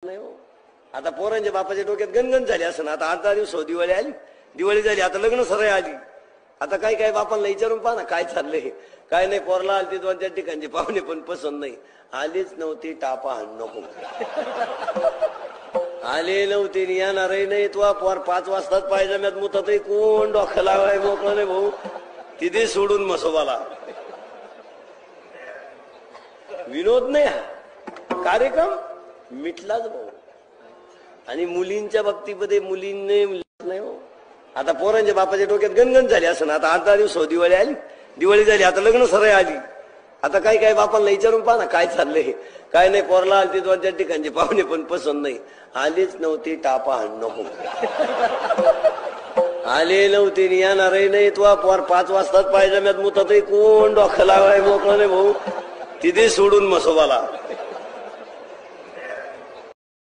नाही हो. आता पोरांच्या बापाच्या डोक्यात गणगण झाली असं ना. आता 8-10 दिवस हो दिवाळी आली, दिवाळी झाली, आता लग्न सरळ आली. आता काय काय बापांना विचारून पहा ना काय चाललंय. काय नाही, पोरला आली 2-4 ठिकाणचे पाहुणे पण पसंत नाही, आलीच नव्हती, टापा हाण नको आले नव्हते, येणारही नाही. तो पोर 5 वाजताच पायजाम्यात मुतात, कोण डोकं लावाय मोकळं नाही भाऊ. तिथे सोडून मसोबाला विनोद नाही, हा कार्यक्रम मिटलाच भाऊ. आणि मुलींच्या बाबतीमध्ये मुलींनी नाही हो. आता पोरांच्या बापाच्या डोक्यात गणगण झाली असं ना. आता 8-10 दिवस हो दिवाळी आली, दिवाळी झाली, आता लग्न सरळ आली. आता काय काय बापांना विचारून पहा ना काय चाललंय. काय नाही, पोरला आली 2-4 ठिकाणचे पाहुणे पण पसंत नाही, आलीच नव्हती, टापा हाण नको आले नव्हते, येणारही नाही. तो पोर 5 वाजताच पायजाम्यात मुतात, कोण डोकं लावाय मोकळं नाही भाऊ. तिथे सोडून मसोबाला